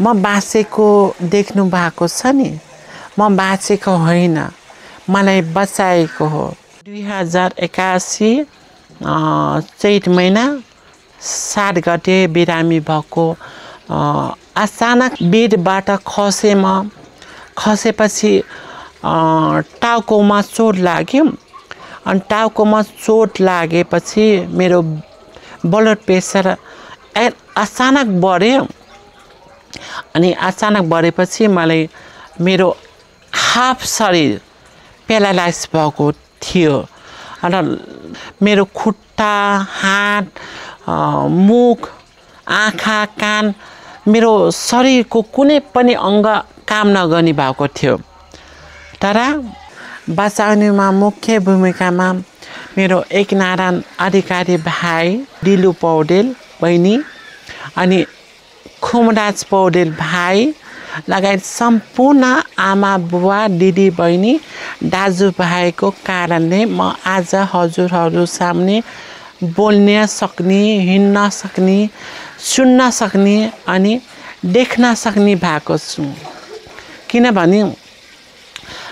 म बाँचेको देख्नु भएको छ नि, म बाँचेको होइन, मलाई बचाएको हो। 2081 चैत महिना 7 गते बिरामी भएको। अचानक बेडबाट खसेपछि टाउकोमा चोट लाग्यो। अनि टाउकोमा चोट लागेपछि मेरो ब्लड प्रेसर अचानक बढ्यो। अनि अचानक बढेपछि मलाई मेरो हाफ शरीर प्यारालाइज भएको थियो। र मेरो खुट्टा, हात, मुख, आँखा, कान, मेरो शरीरको कुनै पनि अङ्ग काम नगर्ने भएको थियो। तर बचाउनेमा मुख्य भूमिकामा मेरो एकनारायण अधिकारी भाइ, दिलु पौडेल बहिनी, अनि खुमराज पौडेल भाइ लगायत सम्पूर्ण आमा बुवा, दिदी बहिनी, दाजुभाइको कारणले म आज हजुरहरू सामने बोल्न सक्ने, हिँड्न सक्ने, सुन्न सक्ने अनि देख्न सक्ने भएको छु। किनभने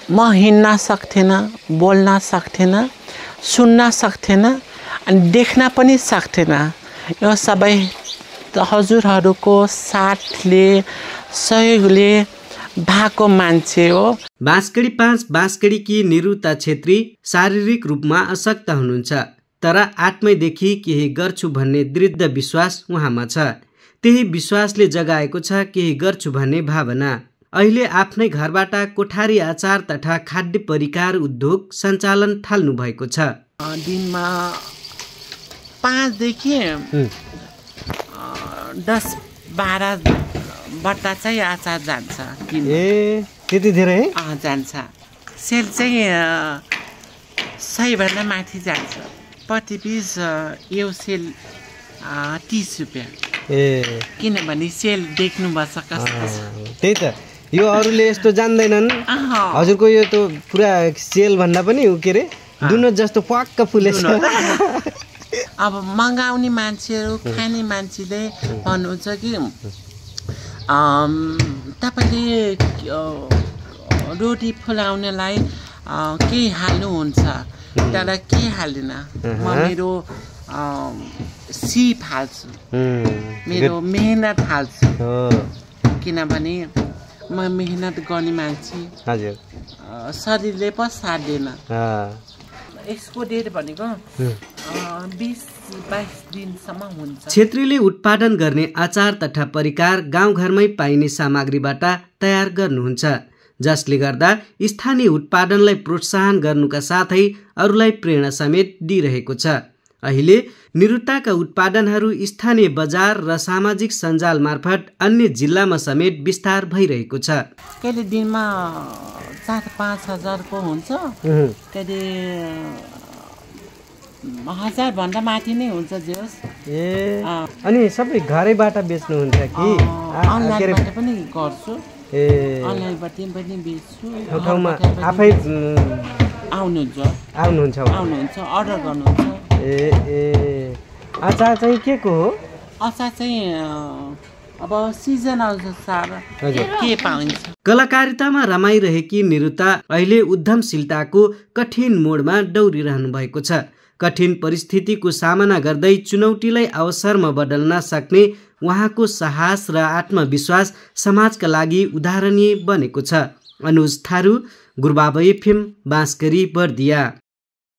म हिँड्न सक्थेन, बोल्न सक्थेन, सुन्न सक्थेन अनि देख्न पनि सक्थेन। यो सबै हजुरहरूको साथले, सहयोगले भएको मान्छे हो। बाँसगढी 5 बाँसगढीकी निरुता छेत्री शारीरिक रूपमा अशक्त हुनुहुन्छ, तर आत्मैदेखि केही गर्छु भन्ने दृढ विश्वास उहाँमा छ। त्यही विश्वासले जगाएको छ केही गर्छु भन्ने भावना। अहिले आफ्नै घरबाट कोठारी आचार तथा खाद्य परिकार उद्योग सञ्चालन थाल्नु भएको छ। दिनमा 5 देखि 10-12 बट्टा चाहिँ आचार जान्छ। त्यति धेरै जान्छ। सेल चाहिँ 100 भन्दा माथि जान्छ। प्रति पिस यो सेल 30 रुपियाँ। किनभने सेल देख्नुपर्छ कस्तो छ। त्यही त, यो अरूले यस्तो जान्दैनन्। हजुरको यो त पुरा सेल भन्दा पनि के अरे दुनो जस्तो पक्क फुलेछ। अब मगाउने मान्छेहरू, खाने मान्छेले भन्नुहुन्छ कि तपाईँले रोटी फुलाउनलाई केही हाल्नुहुन्छ, तर केही हाल्दिन। म मेरो सिप हाल्छु, मेरो मेहनत हाल्छु। किनभने म मेहनत गर्ने मान्छे, शरीरले पो साध्दैन। यसको डेट भनेको 20-22 दिनसम्म हुन्छ। छेत्रीले उत्पादन गर्ने आचार तथा परिकार गाउँघरमै पाइने सामग्रीबाट तयार गर्नुहुन्छ, जसले गर्दा स्थानीय उत्पादनलाई प्रोत्साहन गर्नुका साथै अरूलाई प्रेरणा समेत दिइरहेको छ। अहिले निरुताका उत्पादनहरू स्थानीय बजार र सामाजिक सञ्जाल मार्फत अन्य जिल्लामा समेत विस्तार भइरहेको छ। कहिले दिनमा 4-5 हजारको हुन्छ, कहिले 1000 भन्दा माथि नै हुन्छ। अनि सबै घरैबाट बेच्नुहुन्छ कि अनलाइनबाट पनि गर्छु? अनलाइनबाट पनि बेच्छु। ठाउँमा आफै आउनुहुन्छ, अर्डर गर्नुहुन्छ। अचार चाहिँ के को हो? अचार चाहिँ अब सिजन अनुसार के पाइन्छ। कलाकारितामा रमाइरहेकी निरुता अहिले उद्यमशीलताको कठिन मोडमा दौडिरहनु भएको छ। कठिन परिस्थितिको सामना गर्दै चुनौतीलाई अवसरमा बदल्न सक्ने उहाँको साहस र आत्मविश्वास समाजका लागि उदाहरणीय बनेको छ। अनुज थारू, गुरुबाबा FM, बाँसगढी, बर्दिया।